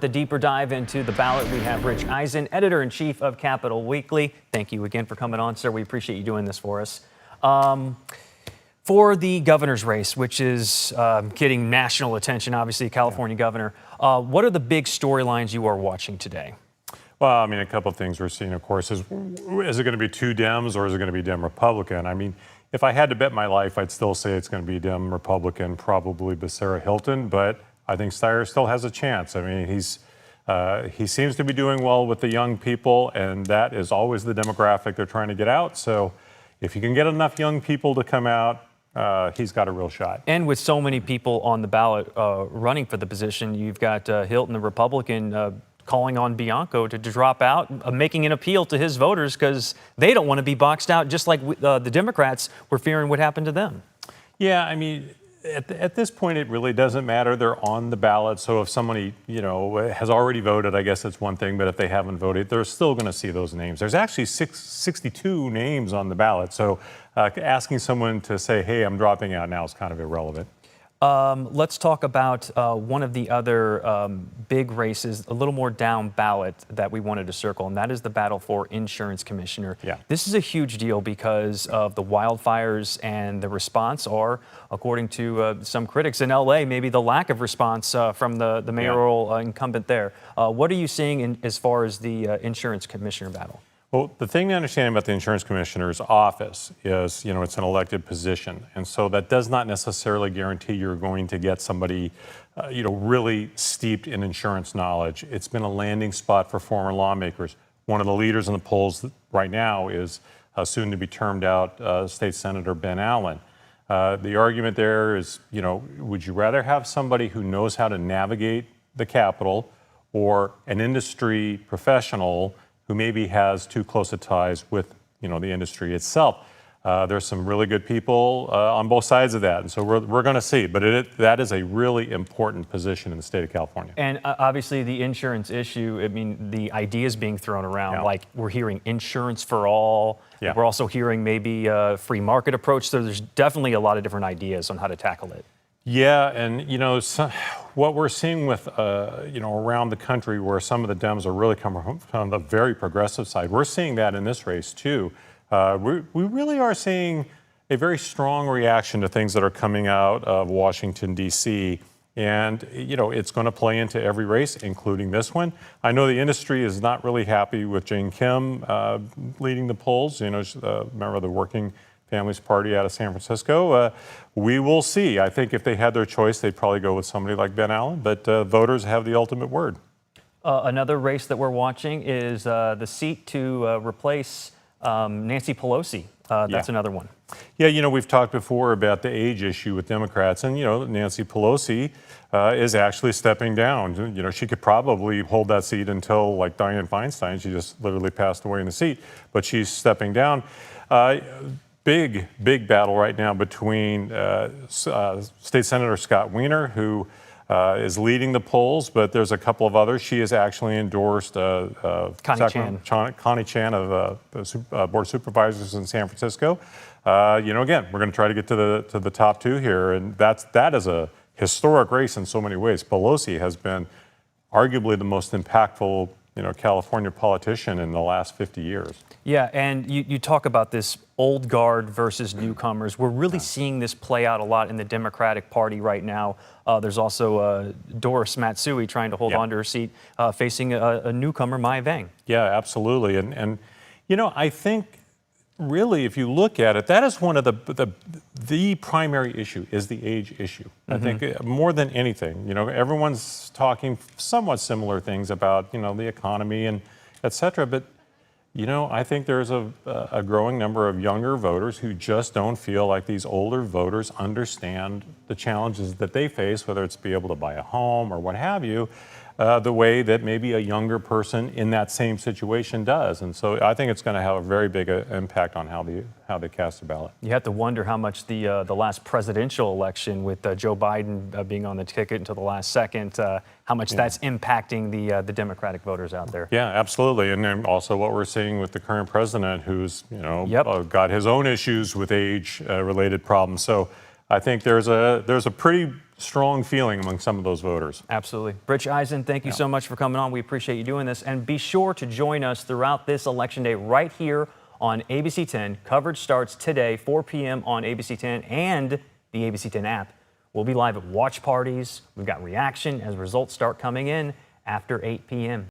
The deeper dive into the ballot, we have Rich Ehisen, editor-in-chief of Capital Weekly. Thank you again for coming on, sir. We appreciate you doing this for us. For the governor's race, which is getting national attention, obviously, California governor, what are the big storylines you are watching today? Well, I mean, a couple of things we're seeing, of course, is it going to be two Dems or is it going to be Dem-Republican? I mean, if I had to bet my life, I'd still say it's going to be Dem-Republican, probably Becerra Hilton, but I think Steyer still has a chance. I mean, he seems to be doing well with the young people, and that is always the demographic they're trying to get out. So if you can get enough young people to come out, he's got a real shot. And with so many people on the ballot running for the position, you've got Hilton, the Republican, calling on Bianco to drop out, making an appeal to his voters because they don't want to be boxed out, just like the Democrats were fearing would happen to them. Yeah, I mean, at this point, it really doesn't matter. They're on the ballot, so if somebody, has already voted, I guess it's one thing, but if they haven't voted, they're still going to see those names. There's actually 62 names on the ballot, so asking someone to say, hey, I'm dropping out now is kind of irrelevant. Let's talk about one of the other big races, a little more down ballot that we wanted to circle, and that is the battle for insurance commissioner. Yeah. This is a huge deal because of the wildfires and the response, or according to some critics in LA, maybe the lack of response from the mayoral incumbent there. What are you seeing as far as the insurance commissioner battle? Well, the thing to understand about the insurance commissioner's office is, it's an elected position. And so that does not necessarily guarantee you're going to get somebody, really steeped in insurance knowledge. It's been a landing spot for former lawmakers. One of the leaders in the polls right now is soon to be termed out State Senator Ben Allen. The argument there is, would you rather have somebody who knows how to navigate the Capitol or an industry professional who maybe has too close a ties with, the industry itself? There's some really good people on both sides of that, and so we're going to see. But that is a really important position in the state of California. And obviously, the insurance issue. I mean, the ideas being thrown around, like we're hearing insurance for all. Yeah. We're also hearing maybe a free market approach. So there's definitely a lot of different ideas on how to tackle it. Yeah, and what we're seeing with around the country, where some of the Dems are really coming from the very progressive side, we're seeing that in this race too. We really are seeing a very strong reaction to things that are coming out of Washington, D.C., and it's going to play into every race, including this one. I know the industry is not really happy with Jane Kim leading the polls. She's a member of the Working Families Party out of San Francisco. We will see. I think if they had their choice, they'd probably go with somebody like Ben Allen, but voters have the ultimate word. Another race that we're watching is the seat to replace Nancy Pelosi. That's another one. Yeah, we've talked before about the age issue with Democrats, and, Nancy Pelosi is actually stepping down. She could probably hold that seat until, like, Dianne Feinstein. She just literally passed away in the seat, but she's stepping down. Big battle right now between State Senator Scott Wiener, who is leading the polls, but there's a couple of others. She has actually endorsed Connie Chan of the Board of Supervisors in San Francisco. Again, we're going to try to get to the top two here, and that is a historic race in so many ways. Pelosi has been arguably the most impactful California politician in the last 50 years. Yeah, and you talk about this old guard versus newcomers. We're really seeing this play out a lot in the Democratic Party right now. There's also Doris Matsui trying to hold on to her seat, facing a newcomer, Maya Vang. Yeah, absolutely. And I think really, if you look at it, that is one of the primary issue is the age issue. I think more than anything, everyone's talking somewhat similar things about, the economy and et cetera, but I think there's a growing number of younger voters who just don't feel like these older voters understand the challenges that they face, whether it's be able to buy a home or what have you, the way that maybe a younger person in that same situation does. And so I think it's going to have a very big impact on how they cast a ballot. You have to wonder how much the last presidential election with Joe Biden being on the ticket until the last second, how much that's impacting the Democratic voters out there. Yeah, absolutely. And then also what we're seeing with the current president, who's got his own issues with age-related problems. So I think there's a pretty strong feeling among some of those voters. Absolutely. Rich Ehisen, thank you so much for coming on. We appreciate you doing this. And be sure to join us throughout this election day right here on ABC 10. Coverage starts today, 4 p.m. on ABC 10 and the ABC 10 app. We'll be live at watch parties. We've got reaction as results start coming in after 8 p.m.